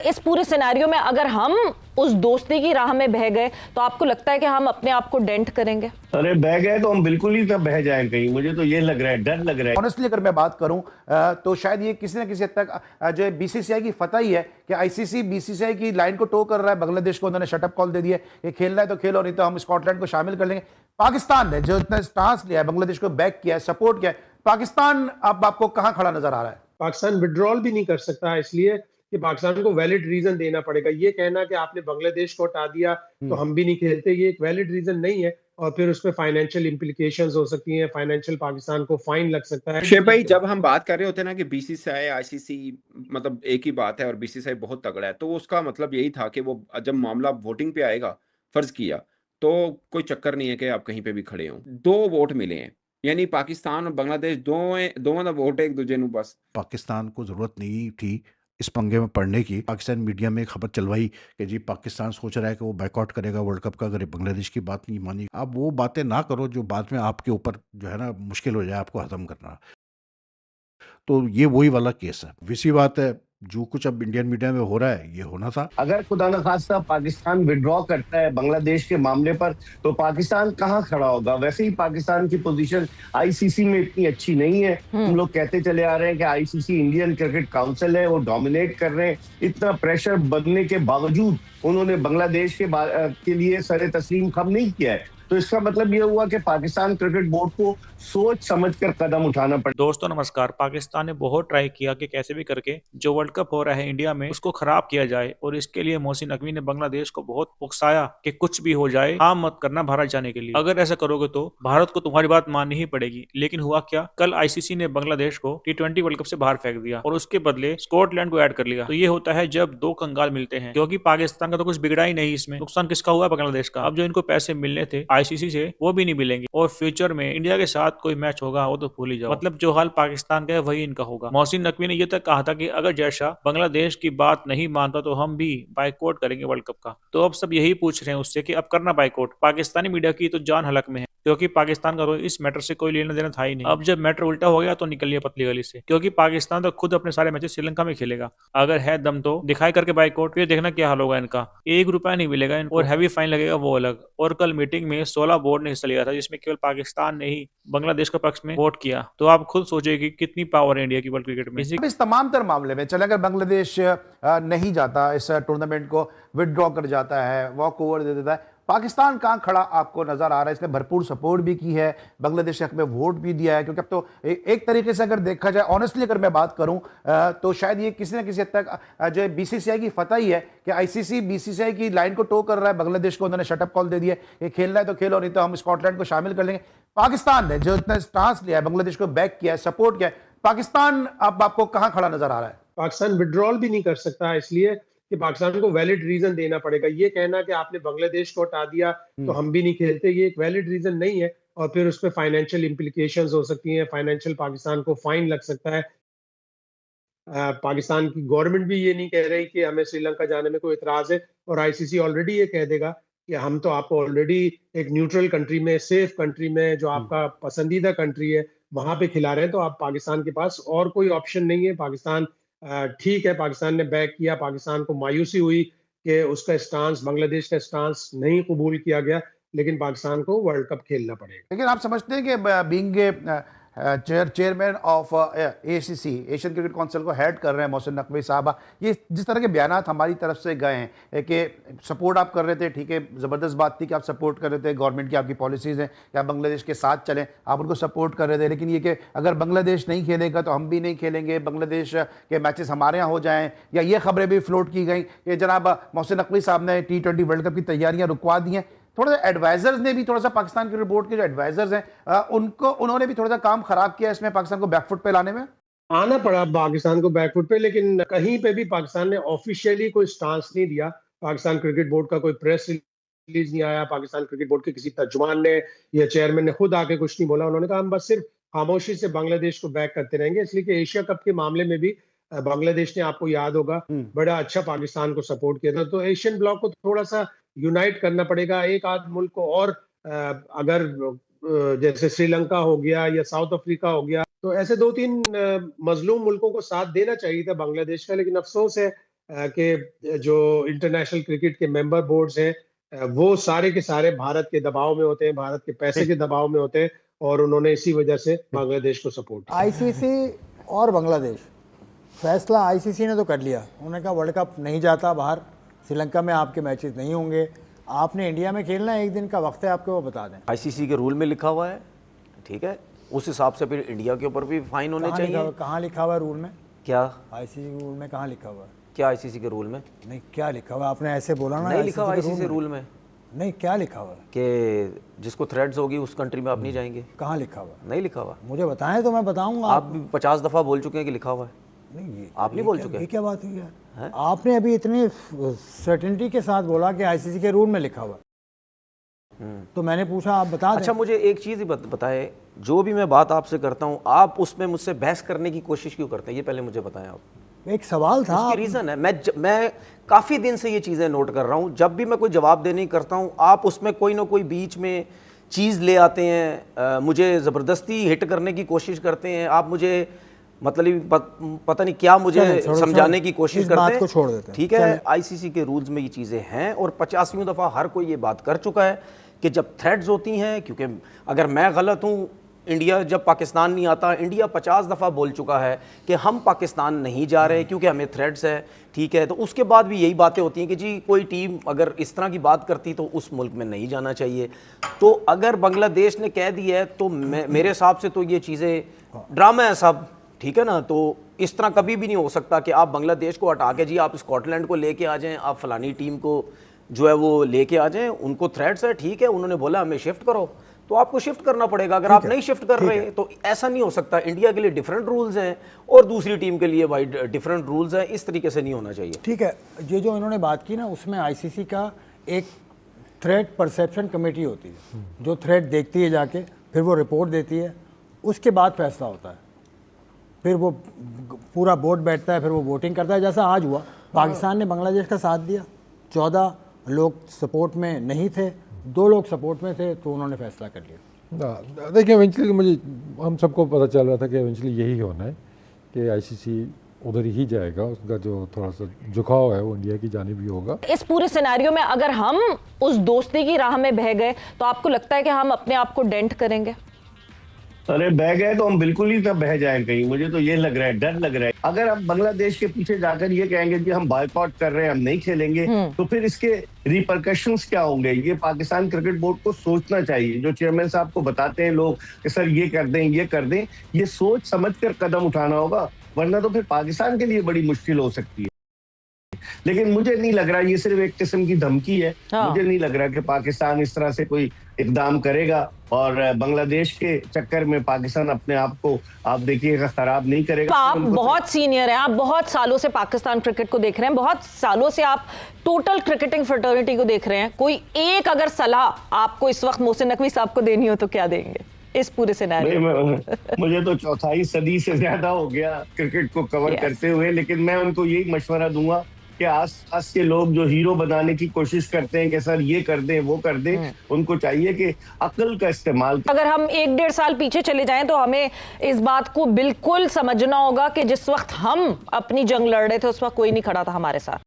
इस पूरे सिनेरियो में अगर हम उस दोस्ती की राह में बह गए तो आपको लगता है कि हम अपने आप को डेंट करेंगे? अरे बह गए तो हम बिल्कुल ही तब बह जाएं कहीं। मुझे तो ये लग रहा है, डर लग रहा है। ऑनेस्टली अगर मैं बात करूं तो शायद ये किसी न किसी हद तक जो है बीसीसीआई की फतह ही है कि आईसीसी बीसीसीआई की लाइन को टो कर रहा है। बांग्लादेश को उन्होंने शटअप कॉल दे दिया कि खेलना है तो खेलो, नहीं तो हम स्कॉटलैंड को शामिल कर लेंगे। पाकिस्तान ने जो इतना स्टांस लिया है, बांग्लादेश को बैक किया है, सपोर्ट किया है, पाकिस्तान अब आपको कहां खड़ा नजर आ रहा है? पाकिस्तान विड्रॉल भी नहीं कर सकता, इसलिए कि पाकिस्तान को वैलिड रीजन देना पड़ेगा। ये कहना कि आपने बांग्लादेश को हटा दिया तो हम भी नहीं खेलते, ये एक वैलिड रीजन नहीं है। और फिर उसमें फाइनेंशियल इंप्लीकेशंस हो सकती हैं, फाइनेंशियल पाकिस्तान को फाइन लग सकता है। शेख भाई, जब हम बात कर रहे होते हैं ना कि बीसीसीआई आईसीसी मतलब एक ही बात है और बीसीसीआई बहुत तगड़ा है, तो उसका मतलब यही था कि वो जब मामला वोटिंग पे आएगा, फर्ज किया तो कोई चक्कर नहीं है कि आप कहीं पे भी खड़े हो। 2 वोट मिले हैं, यानी पाकिस्तान और बांग्लादेश दोवां दा वोट है एक दूजे ਨੂੰ बस। पाकिस्तान को जरूरत नहीं थी इस पंगे में पड़ने की। पाकिस्तान मीडिया में खबर चलवाई कि जी पाकिस्तान सोच रहा है कि वो बैकआउट करेगा वर्ल्ड कप का अगर ये बांग्लादेश की बात नहीं मानी। आप वो बातें ना करो जो बाद में आपके ऊपर जो है ना मुश्किल हो जाए आपको हजम करना। तो ये वही वाला केस है। वैसी बात है, जो कुछ अब इंडियन मीडिया में हो रहा है ये होना था। अगर खुदा न खास्ता पाकिस्तान विड्रॉ करता है बांग्लादेश के मामले पर, तो पाकिस्तान कहाँ खड़ा होगा? वैसे ही पाकिस्तान की पोजीशन आईसीसी में इतनी अच्छी नहीं है। हम लोग कहते चले आ रहे हैं कि आईसीसी इंडियन क्रिकेट काउंसिल है, वो डोमिनेट कर रहे हैं। इतना प्रेशर बनने के बावजूद उन्होंने बांग्लादेश के लिए सरे तस्लीम कम नहीं किया है। तो इसका मतलब ये हुआ कि पाकिस्तान क्रिकेट बोर्ड को सोच समझकर कदम उठाना पड़ेगा। दोस्तों नमस्कार। पाकिस्तान ने बहुत ट्राई किया कि कैसे भी करके जो वर्ल्ड कप हो रहा है इंडिया में उसको खराब किया जाए, और इसके लिए मोहसिन नकवी ने बांग्लादेश को बहुत उकसाया कि कुछ भी हो जाए काम मत करना भारत जाने के लिए। अगर ऐसा करोगे तो भारत को तुम्हारी बात माननी ही पड़ेगी। लेकिन हुआ क्या, कल आईसीसी ने बांग्लादेश को T20 वर्ल्ड कप से बाहर फेंक दिया और उसके बदले स्कॉटलैंड को ऐड कर लिया। तो ये होता है जब दो कंगाल मिलते हैं, क्योंकि पाकिस्तान का तो कुछ बिगड़ा ही नहीं, इसमें नुकसान किसका हुआ? बांग्लादेश का। अब जो इनको पैसे मिलने थे आईसीसी से वो भी नहीं मिलेंगे, और फ्यूचर में इंडिया के साथ कोई मैच होगा वो तो भूल ही जाओ। मतलब जो हाल पाकिस्तान का है वही इनका होगा। मोहसिन नकवी ने ये तक कहा था कि अगर जैसा बांग्लादेश की बात नहीं मानता तो हम भी बाइकआउट करेंगे वर्ल्ड कप का। तो अब सब यही पूछ रहे हैं उससे कि अब करना बाइकआउट। पाकिस्तानी मीडिया की तो जान हलक में है, क्योंकि पाकिस्तान का तो इस मैटर से कोई लेना देना था ही नहीं। अब जब मैटर उल्टा हो गया तो निकल लिया पतली गली से, क्योंकि पाकिस्तान तो खुद अपने सारे मैचेस श्रीलंका में खेलेगा। अगर है दम तो दिखाई करके बाइकआउट, फिर देखना क्या हाल होगा इनका। 1 रुपया नहीं मिलेगा इनको, और हैवी फाइन लगेगा वो अलग। और कल मीटिंग में 16 बोर्ड ने हिस्सा लिया था, जिसमें केवल पाकिस्तान ने ही बांग्लादेश के पक्ष में वोट किया। तो आप खुद सोचिए कि कितनी पावर है इंडिया की वर्ल्ड क्रिकेट में। अब इस तमाम तर मामले में चले, अगर बांग्लादेश नहीं जाता, इस टूर्नामेंट को विदड्रॉ कर जाता है, वॉक ओवर दे देता है, पाकिस्तान कहां खड़ा आपको नजर आ रहा है? इसने भरपूर सपोर्ट भी की है, बांग्लादेश के हक में वोट भी दिया है, क्योंकि अब तो एक तरीके से अगर देखा जाए, ऑनेस्टली अगर मैं बात करूं तो शायद ये किसी न किसी हद तक जो है बीसीसीआई की फतह ही है कि आईसीसी बीसीसीआई की लाइन को टो कर रहा है। बांग्लादेश को उन्होंने शटअप कॉल दे दिया कि खेलना है तो खेलो, नहीं तो हम स्कॉटलैंड को शामिल कर लेंगे। पाकिस्तान ने जो इतना स्टांस लिया है, बांग्लादेश को बैक किया है, सपोर्ट किया है, पाकिस्तान अब आपको कहां खड़ा नजर आ रहा है? पाकिस्तान विड्रॉल भी नहीं कर सकता, इसलिए कि पाकिस्तान को वैलिड रीजन देना पड़ेगा। ये कहना कि आपने बांग्लादेश को हटा दिया तो हम भी नहीं खेलते, ये एक वैलिड रीजन नहीं है। और फिर उसमें फाइनेंशियल इंप्लीकेशंस हो सकती हैं, फाइनेंशियल पाकिस्तान को फाइन लग सकता है। पाकिस्तान की गवर्नमेंट भी ये नहीं कह रही कि हमें श्रीलंका जाने में कोई इतराज है, और आईसीसी ऑलरेडी ये कह देगा कि हम तो आपको ऑलरेडी एक न्यूट्रल कंट्री में, सेफ कंट्री में, जो आपका पसंदीदा कंट्री है वहां पे खिला रहे हैं। तो आप पाकिस्तान के पास और कोई ऑप्शन नहीं है। पाकिस्तान ठीक है, पाकिस्तान ने बैक किया, पाकिस्तान को मायूसी हुई कि उसका स्टांस, बांग्लादेश का स्टांस नहीं कबूल किया गया, लेकिन पाकिस्तान को वर्ल्ड कप खेलना पड़ेगा। लेकिन आप समझते हैं कि being chairman of ACC, Asian cricket council को हेड कर रहे हैं मोहसिन नकवी साहब, ये जिस तरह के बयानात हमारी तरफ से गए हैं कि सपोर्ट आप कर रहे थे, ठीक है, ज़बरदस्त बात थी कि आप सपोर्ट कर रहे थे, गवर्नमेंट की आपकी पॉलिसीज़ हैं कि आप बांग्लादेश के साथ चलें, आप उनको सपोर्ट कर रहे थे, लेकिन ये कि अगर बांग्लादेश नहीं खेलेगा तो हम भी नहीं खेलेंगे, बांग्लादेश के मैचेस हमारे यहाँ हो जाएँ, या ये खबरें भी फ्लोट की गई कि जनाब मोहसिन नकवी साहब ने T20 वर्ल्ड कप की तैयारियाँ रुकवा दी हैं। थोड़ा सा एडवाइजर्स ने भी, थोड़ा सा पाकिस्तान क्रिकेट बोर्ड के जो एडवाइजर्स हैं उन्होंने भी थोड़ा सा काम खराब किया इसमें पाकिस्तान को बैकफुट पे लाने में। आना पड़ा पाकिस्तान को बैकफुट पे, लेकिन कहीं पे भी पाकिस्तान ने ऑफिशियली कोई स्टांस नहीं दिया। पाकिस्तान क्रिकेट बोर्ड का कोई प्रेस रिलीज नहीं आया, पाकिस्तान क्रिकेट बोर्ड के किसी तर्जुमान ने या चेयरमैन ने खुद आके कुछ नहीं बोला। उन्होंने कहा हम बस सिर्फ खामोशी से बांग्लादेश को बैक करते रहेंगे। इसलिए कि एशिया कप के मामले में भी बांग्लादेश ने, आपको याद होगा, बड़ा अच्छा पाकिस्तान को सपोर्ट किया था। तो एशियन ब्लॉक को थोड़ा सा यूनाइट करना पड़ेगा। एक आध मुल्क को और अगर जैसे श्रीलंका हो गया या साउथ अफ्रीका हो गया, तो ऐसे 2-3 मजलूम मुल्कों को साथ देना चाहिए था बांग्लादेश का। लेकिन अफसोस है कि जो इंटरनेशनल क्रिकेट के मेंबर बोर्ड्स हैं वो सारे के सारे भारत के दबाव में होते हैं, भारत के पैसे के दबाव में होते हैं, और उन्होंने इसी वजह से बांग्लादेश को सपोर्ट किया। आईसीसी और बांग्लादेश, फैसला आईसीसी ने तो कर लिया, उन्होंने कहा वर्ल्ड कप नहीं जाता बाहर, श्रीलंका में आपके मैचेस नहीं होंगे, आपने इंडिया में खेलना है, 1 दिन का वक्त है आपको, वो बता दें। आईसीसी के रूल में लिखा हुआ है, ठीक है, उस हिसाब से फिर इंडिया के ऊपर भी फाइन होने चाहिए। कहाँ लिखा हुआ है रूल में? क्या आईसीसी रूल में कहाँ लिखा हुआ है? क्या आईसीसी के रूल में? नहीं, क्या लिखा हुआ? आपने ऐसे बोला ना, नहीं लिखा हुआ आईसीसी रूल में। नहीं, क्या लिखा हुआ है? कि जिसको थ्रेड्स होगी उस कंट्री में आप नहीं जाएंगे। कहाँ लिखा हुआ? नहीं लिखा हुआ। मुझे बताएं तो मैं बताऊंगा। आप भी 50 दफा बोल चुके हैं कि लिखा हुआ है। नहीं, आप नहीं बोल चुके? ये क्या बात हुई है? आपने अभी इतनी सर्टेनिटी के साथ बोला कि आईसीसी के रूल में लिखा हुआ, तो मैंने पूछा आप बता दें। अच्छा, मुझे एक चीज़ ही बताएं, जो भी मैं बात आपसे करता हूँ आप उसमें मुझसे बहस करने की कोशिश क्यों करते हैं, ये पहले मुझे बताएं आप। एक सवाल था, उसकी रीज़न है, मैं काफ़ी दिन से ये चीज़ें नोट कर रहा हूँ, जब भी मैं कोई जवाब देने की करता हूँ आप उसमें कोई ना कोई बीच में चीज़ ले आते हैं, मुझे ज़बरदस्ती हिट करने की कोशिश करते हैं, आप मुझे मतलब पता नहीं क्या मुझे समझाने की कोशिश करते हैं। छोड़ देते हैं, ठीक है, आईसीसी के रूल्स में ये चीज़ें हैं और 50वीं दफ़ा हर कोई ये बात कर चुका है कि जब थ्रेड्स होती हैं, क्योंकि अगर मैं गलत हूँ, इंडिया जब पाकिस्तान नहीं आता, इंडिया 50 दफ़ा बोल चुका है कि हम पाकिस्तान नहीं जा रहे क्योंकि हमें थ्रेड्स है, ठीक है, तो उसके बाद भी यही बातें होती हैं कि जी कोई टीम अगर इस तरह की बात करती तो उस मुल्क में नहीं जाना चाहिए। तो अगर बांग्लादेश ने कह दिया है तो मेरे हिसाब से तो ये चीज़ें ड्रामा है सब, ठीक है ना। तो इस तरह कभी भी नहीं हो सकता कि आप बांग्लादेश को हटा के जी आप स्कॉटलैंड को लेके आ जाएं, आप फलानी टीम को जो है वो लेके आ जाएं, उनको थ्रेड्स है, ठीक है, उन्होंने बोला हमें शिफ्ट करो तो आपको शिफ्ट करना पड़ेगा। अगर आप नहीं शिफ्ट कर रहे तो ऐसा नहीं हो सकता। इंडिया के लिए डिफरेंट रूल्स हैं और दूसरी टीम के लिए भाई डिफरेंट रूल्स हैं, इस तरीके से नहीं होना चाहिए। ठीक है, ये जो इन्होंने बात की ना, उसमें आईसीसी का एक थ्रेट परसेप्शन कमेटी होती है जो थ्रेट देखती है जाके, फिर वो रिपोर्ट देती है, उसके बाद फैसला होता है, फिर वो पूरा बोर्ड बैठता है, फिर वो वोटिंग करता है। जैसा आज हुआ, पाकिस्तान ने बांग्लादेश का साथ दिया, 14 लोग सपोर्ट में नहीं थे, 2 लोग सपोर्ट में थे, तो उन्होंने फैसला कर लिया। देखिए, इवेंचुअली मुझे हम सबको पता चल रहा था कि इवेंचुअली यही होना है कि आईसीसी उधर ही जाएगा, उसका जो थोड़ा सा झुकाव है वो इंडिया की जानिब ही होगा। इस पूरे सिनेरियो में अगर हम उस दोस्ती की राह में बह गए तो आपको लगता है कि हम अपने आप को डेंट करेंगे? अरे बह गए तो हम बिल्कुल ही ना बह जाएं कहीं, मुझे तो ये लग रहा है, डर लग रहा है। अगर हम बांग्लादेश के पीछे जाकर ये कहेंगे कि हम बॉयकॉट कर रहे हैं, हम नहीं खेलेंगे, तो फिर इसके रिपरकशंस क्या होंगे, ये पाकिस्तान क्रिकेट बोर्ड को सोचना चाहिए। जो चेयरमैन साहब को बताते हैं लोग कि सर ये कर दें, ये कर दें, ये सोच समझ कर कदम उठाना होगा, वरना तो फिर पाकिस्तान के लिए बड़ी मुश्किल हो सकती है। लेकिन मुझे नहीं लग रहा, ये सिर्फ एक किस्म की धमकी है। मुझे नहीं लग रहा कि पाकिस्तान इस तरह से कोई इकदाम करेगा और बांग्लादेश के चक्कर में पाकिस्तान अपने आप को, आप देखिएगा, खराब नहीं करेगा। आप बहुत सीनियर हैं, आप बहुत सालों से पाकिस्तान क्रिकेट को देख रहे हैं, बहुत सालों से आप टोटल क्रिकेटिंग फ्रेटर्निटी को देख रहे हैं। कोई एक अगर सलाह आपको इस वक्त मोहसिन नकवी साहब को देनी हो तो क्या देंगे इस पूरे सिनेरियो में? मुझे तो 4 सदी से ज्यादा हो गया क्रिकेट को कवर करते हुए, लेकिन मैं उनको यही मशवरा दूंगा कि आस-पास के लोग जो हीरो बनाने की कोशिश करते हैं कि सर ये कर दें, वो कर दें, उनको चाहिए कि अक्ल का इस्तेमाल। अगर हम 1-1.5 साल पीछे चले जाएं तो हमें इस बात को बिल्कुल समझना होगा कि जिस वक्त हम अपनी जंग लड़ रहे थे उस वक्त कोई नहीं खड़ा था हमारे साथ।